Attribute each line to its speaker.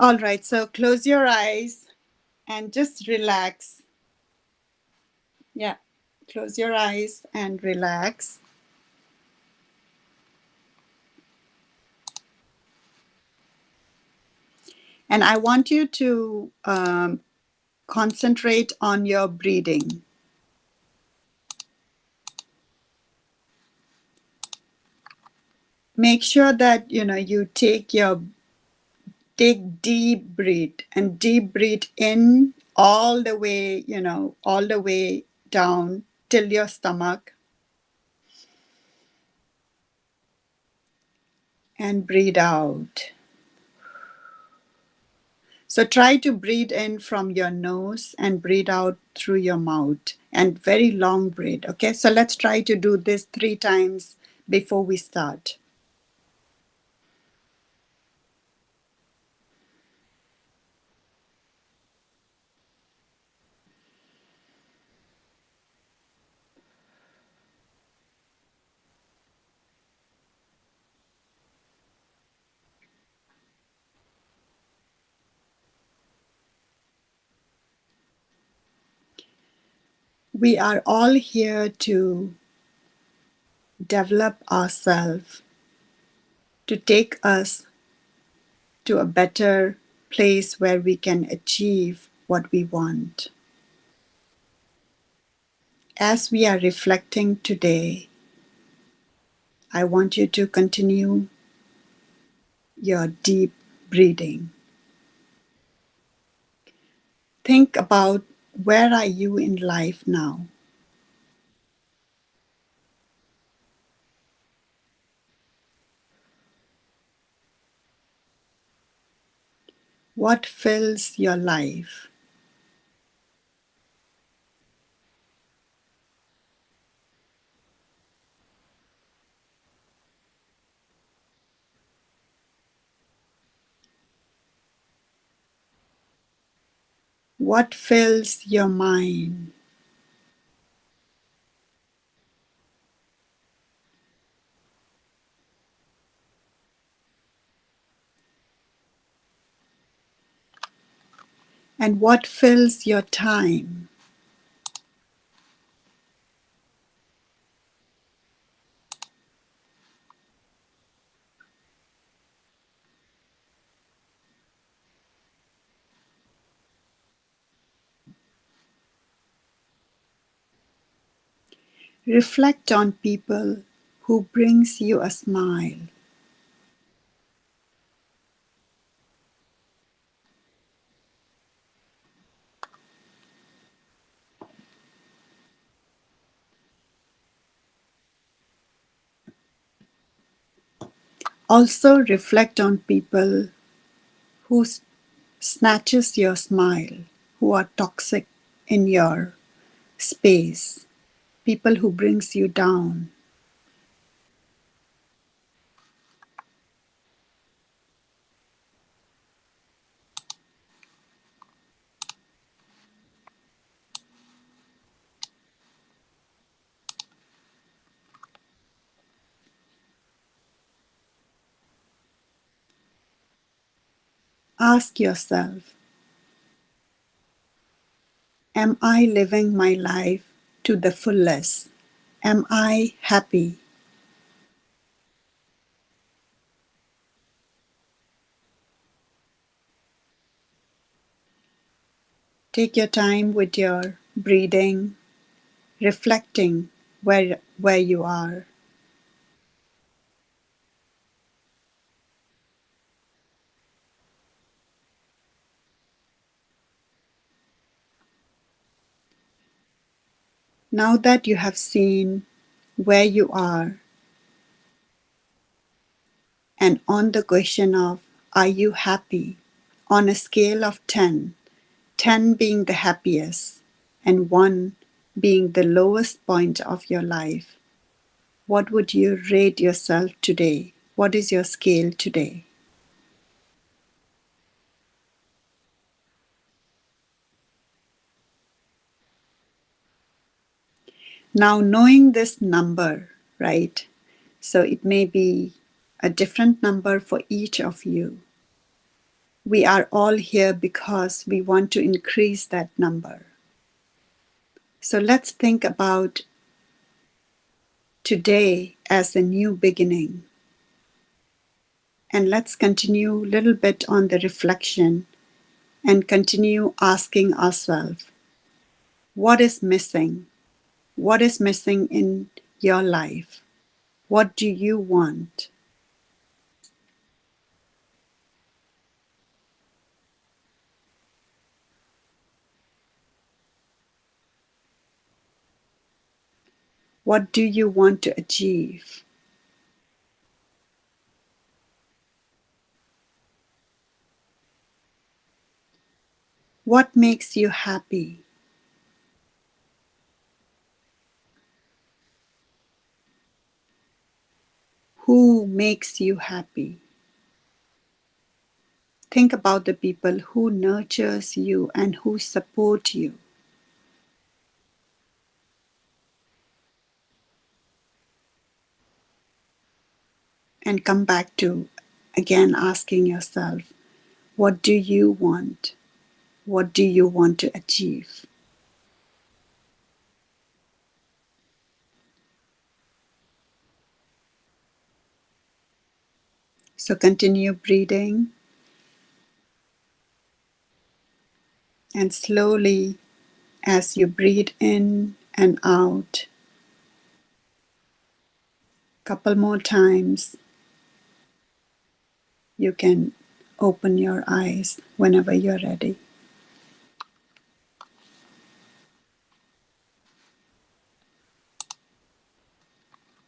Speaker 1: All right, so close your eyes and just relax. Yeah, close your eyes and relax. And I want you to concentrate on your breathing. Make sure that you take deep breath and deep breathe in all the way, all the way down till your stomach, and breathe out. So try to breathe in from your nose and breathe out through your mouth, and very long breath. Okay, so let's try to do this 3 times before we start. We are all here to develop ourselves, to take us to a better place where we can achieve what we want. As we are reflecting today, I want you to continue your deep breathing. Think about, where are you in life now? What fills your life? What fills your mind? And what fills your time? Reflect on people who brings you a smile. Also reflect on people who snatches your smile, who are toxic in your space, people who brings you down. Ask yourself, am I living my life to the fullest? Am I happy? Take your time with your breathing, reflecting where you are. Now that you have seen where you are, and on the question of, are you happy? On a scale of 10, 10 being the happiest and 1 being the lowest point of your life, what would you rate yourself today? What is your scale today? Now, knowing this number, right? So it may be a different number for each of you. We are all here because we want to increase that number. So let's think about today as a new beginning. And let's continue a little bit on the reflection and continue asking ourselves, what is missing? What is missing in your life? What do you want? What do you want to achieve? What makes you happy? Who makes you happy? Think about the people who nurtures you and who support you. And come back to again asking yourself, what do you want? What do you want to achieve? So continue breathing and slowly as you breathe in and out, couple more times, you can open your eyes whenever you're ready.